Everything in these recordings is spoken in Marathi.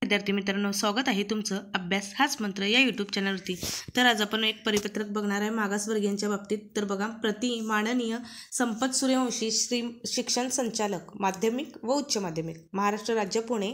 विद्यार्थी मित्रांनो, स्वागत आहे तुमचं अभ्यास हाच मंत्र या यूट्यूब चॅनलवरती। तर आज आपण एक परिपत्रक बघणार आहे मागासवर्गीयांच्या बाबतीत। तर बघा, प्रति माननीय संपत सूर्यवंशी श्री शिक्षण संचालक माध्यमिक व उच्च माध्यमिक महाराष्ट्र राज्य पुणे,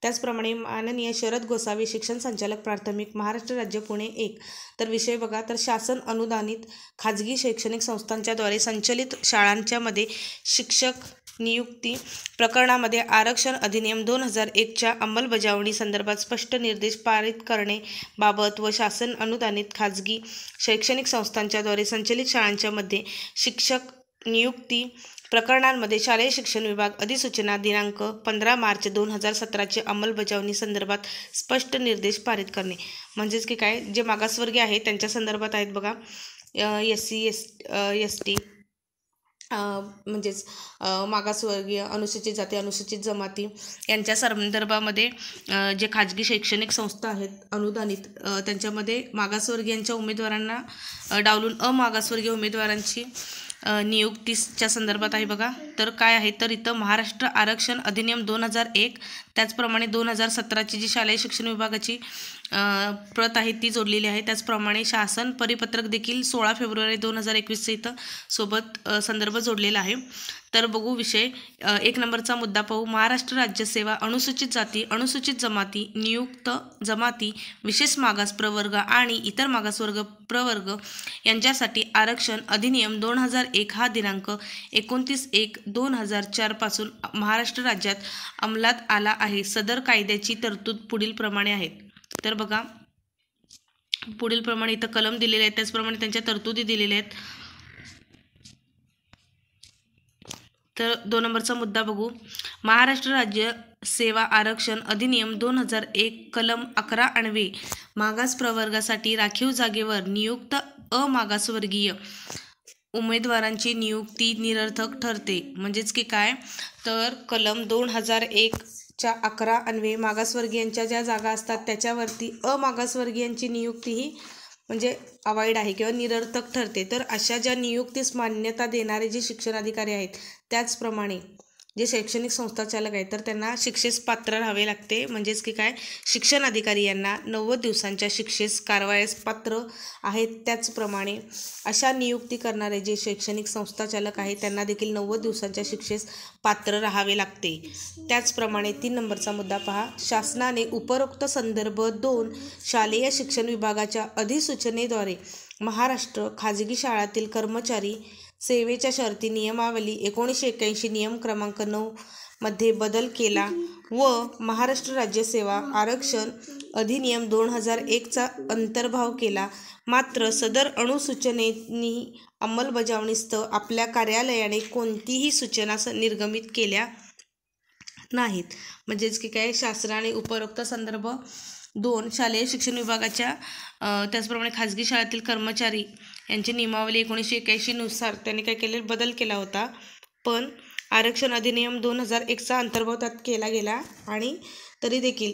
त्याचप्रमाणे माननीय शरद गोसावी शिक्षण संचालक प्राथमिक महाराष्ट्र राज्य पुणे 1। तर विषय बघा, तर शासन अनुदानित खाजगी शैक्षणिक संस्थांच्याद्वारे संचलित शाळांच्या मध्ये शिक्षक नियुक्ती प्रकरणामध्ये आरक्षण अधिनियम 2001च्या अंमलबजावणी संदर्भात स्पष्ट निर्देश पारित करणे बाबत व शासन अनुदानित खाजगी शैक्षणिक संस्थांच्याद्वारे संचलित शाळांच्या मध्ये शिक्षक नियुक्ती प्रकरणांमध्ये शालेय शिक्षण विभाग अधिसूचना दिनांक 15 मार्च 2017ची अंमलबजावणी संदर्भात स्पष्ट निर्देश पारित करणे। म्हणजेच की काय, जे मागासवर्गीय आहेत त्यांच्या संदर्भात आहेत बघा, SC ST म्हणजेच मागासवर्गीय, अनुसूचित जाती, अनुसूचित जमाती यांच्या संदर्भामध्ये जे खाजगी शैक्षणिक संस्था आहेत अनुदानित, त्यांच्यामध्ये मागासवर्गीयांच्या उमेदवारांना डावलून अमागासवर्गीय उमेदवारांची नियुक्तीच्या संदर्भात आहे बघा। तर काय आहे, तर इथं महाराष्ट्र आरक्षण अधिनियम 2001, त्याचप्रमाणे 2017ची जी शालेय शिक्षण विभागाची प्रत आहे ती जोडलेली आहे। त्याचप्रमाणे शासन परिपत्रक देखील 16 फेब्रुवारी 2021 इथं सोबत संदर्भ जोडलेला आहे। तर बघू विषय, 1 नंबरचा मुद्दा पाहू। महाराष्ट्र राज्य सेवा अनुसूचित जाती, अनुसूचित जमाती, नियुक्त जमाती, विशेष मागास प्रवर्ग आणि इतर मागासवर्ग प्रवर्ग यांच्यासाठी आरक्षण अधिनियम 2001 हा दिनांक 29/1/2004 पासून महाराष्ट्र राज्यात अंमलात आला आहे। सदर कायद्याची तरतूद पुढील प्रमाणे आहेत। तर बघा, पुढील प्रमाणे इथं कलम दिलेले आहेत, त्याचप्रमाणे त्यांच्या तरतुदी दिलेल्या आहेत। तर 2 नंबरचा मुद्दा बघू। महाराष्ट्र राज्य सेवा आरक्षण अधिनियम 2001 कलम 11 अन्वये मागास प्रवर्गासाठी राखीव जागेवर नियुक्त अमागासवर्गीय उमेदवारांची नियुक्ती निरर्थक ठरते। म्हणजेच की काय, तर कलम 2001च्या 11 अन्वये मागासवर्गीयांच्या ज्या जागा असतात त्याच्यावरती अमागासवर्गीयांची नियुक्ती ही म्हणजे अवॉइड आहे किंवा निरर्थक ठरते। तर अशा ज्या नियुक्तीस मान्यता देणारे जे शिक्षण अधिकारी आहेत, त्याचप्रमाणे जे शैक्षणिक संस्था चालक आहेत तर त्यांना शिक्षेस पात्र राहावे लागते। म्हणजेच की काय, शिक्षण अधिकारी यांना 90 दिवसांच्या शिक्षेस कारवायास पात्र आहेत। त्याचप्रमाणे अशा नियुक्ती करणारे जे शैक्षणिक संस्था चालक आहेत त्यांना देखील 90 दिवसांच्या शिक्षेस पात्र राहावे लागते। त्याचप्रमाणे 3 नंबरचा मुद्दा पहा। शासनाने उपरोक्त संदर्भ 2 शालेय शिक्षण विभागाच्या अधिसूचनेद्वारे महाराष्ट्र खाजगी शाळातील कर्मचारी सेवेच्या शर्ती नियमावली 1981 नियम क्रमांक 9 मध्ये बदल केला व महाराष्ट्र राज्य सेवा आरक्षण अधिनियम 2001चा अंतर्भाव केला। मात्र सदर अनुसूचनेनी अंमलबजावणीस्तव आपल्या कार्यालयाने कोणतीही सूचना निर्गमित केल्या नाहीत। म्हणजेच की काय, शासनाने उपरोक्त संदर्भ 2 शालेय शिक्षण विभागाच्या त्याचप्रमाणे खाजगी शाळेतील कर्मचारी यांची नियमावली 1981 नुसार त्यांनी काय केले, बदल केला होता, पण आरक्षण अधिनियम 2001चा अंतर्भाव त्यात केला गेला आणि तरी देखील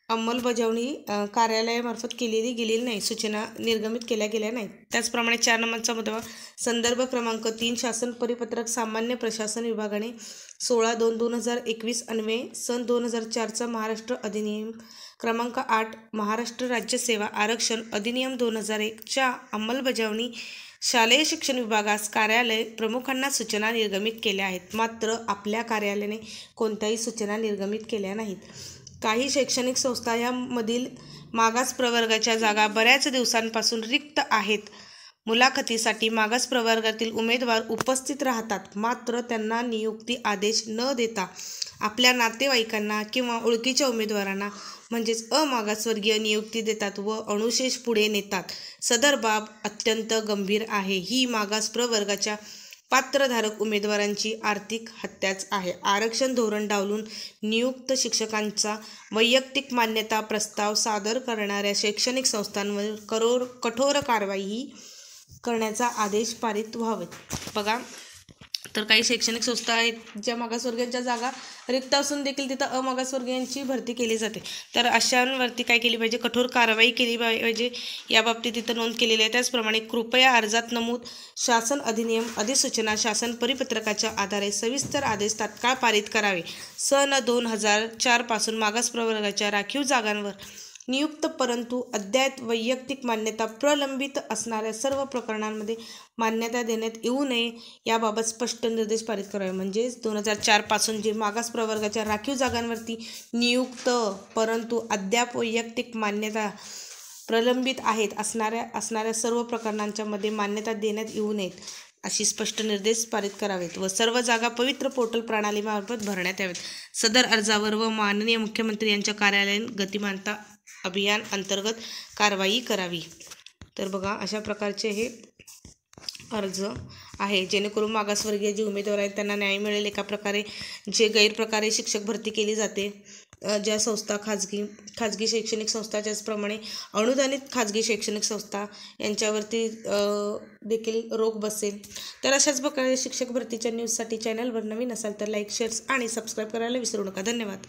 अंमलबजावणी कार्यालयामार्फत केलेली गेलेली नाही, सूचना निर्गमित केल्या गेल्या नाहीत। त्याचप्रमाणे 4 नंबरचा मुद्दा, संदर्भ क्रमांक 3 शासन परिपत्रक सामान्य प्रशासन विभागाने 16/2/2021 अन्वये सन 2004चा महाराष्ट्र अधिनियम क्रमांक 8 महाराष्ट्र राज्य सेवा आरक्षण अधिनियम 2001च्या अंमलबजावणी शालेय शिक्षण विभागास कार्यालय प्रमुखांना सूचना निर्गमित केल्या आहेत। मात्र आपल्या कार्यालयाने कोणत्याही सूचना निर्गमित केल्या नाहीत। काही शैक्षणिक संस्था यामधील मागास प्रवर्गाच्या जागा बऱ्याच दिवसांपासून रिक्त आहेत। मुलाखतीसाठी मागास प्रवर्गातील उमेदवार उपस्थित राहतात, मात्र त्यांना नियुक्ती आदेश न देता आपल्या नातेवाईकांना किंवा ओळखीच्या उमेदवारांना म्हणजेच अमागासवर्गीय नियुक्ती देतात व अनुशेष पुढे नेतात। सदर बाब अत्यंत गंभीर आहे। ही मागास प्रवर्गाच्या पात्रधारक उमेदवारांची आर्थिक हत्याच आहे। आरक्षण धोरण डावलून नियुक्त शिक्षकांचा वैयक्तिक मान्यता प्रस्ताव सादर करणाऱ्या शैक्षणिक संस्थांवर कठोर कारवाई करण्याचा आदेश पारित व्हावेत। बघा, तर काही शैक्षणिक संस्था आहेत ज्या मागासवर्गीयांच्या जागा रिक्त असून देखील तिथं अमागासवर्गीयांची भरती केली जाते. तर अशांवरती काय केली पाहिजे, कठोर कारवाई केली पाहिजे याबाबतीत तिथं नोंद केलेली आहे. त्याचप्रमाणे कृपया अर्जात नमूद शासन अधिनियम अधिसूचना शासन परिपत्रकाच्या आधारे सविस्तर आदेश तात्काळ पारित करावे. सन 2004 पासून मागास प्रवर्गाच्या राखीव जागांवर नियुक्त परंतु अद्याप वैयक्तिक मान्यता प्रलंबित असणाऱ्या सर्व प्रकरणांमध्ये मान्यता देण्यात येऊ नये याबाबत स्पष्ट निर्देश पारित करावे. म्हणजेच 2004 पासून जे मागास प्रवर्गाच्या राखीव जागांवरती नियुक्त परंतु अद्याप वैयक्तिक मान्यता प्रलंबित आहेत असणाऱ्या सर्व प्रकरणांच्या मध्ये मान्यता देण्यात येऊ नयेत अशी स्पष्ट निर्देश पारित करावेत व सर्व जागा पवित्र पोर्टल प्रणालीमार्फत भरण्यात यावेत. सदर अर्जावर व माननीय मुख्यमंत्री यांच्या कार्यालयीन गतिमानता अभियान अंतर्गत कारवाई करावी. तर बघा अशा प्रकारचे हे अर्ज आहे जेणेकरून मागासवर्गीय जे उमेदवार आहेत त्यांना न्याय मिळेल. एका प्रकारे जे गैरप्रकारे शिक्षक भरती केली जाते, ज्या संस्था खाजगी शैक्षणिक संस्था त्याचप्रमाणे अनुदानित खाजगी शैक्षणिक संस्था यांच्यावरती देखील रोख बसेल. तर अशाच प्रकारे शिक्षक भरतीच्या न्यूजसाठी चॅनलवर नवीन असाल तर लाईक, शेअर्स आणि सबस्क्राईब करायला विसरू नका. धन्यवाद.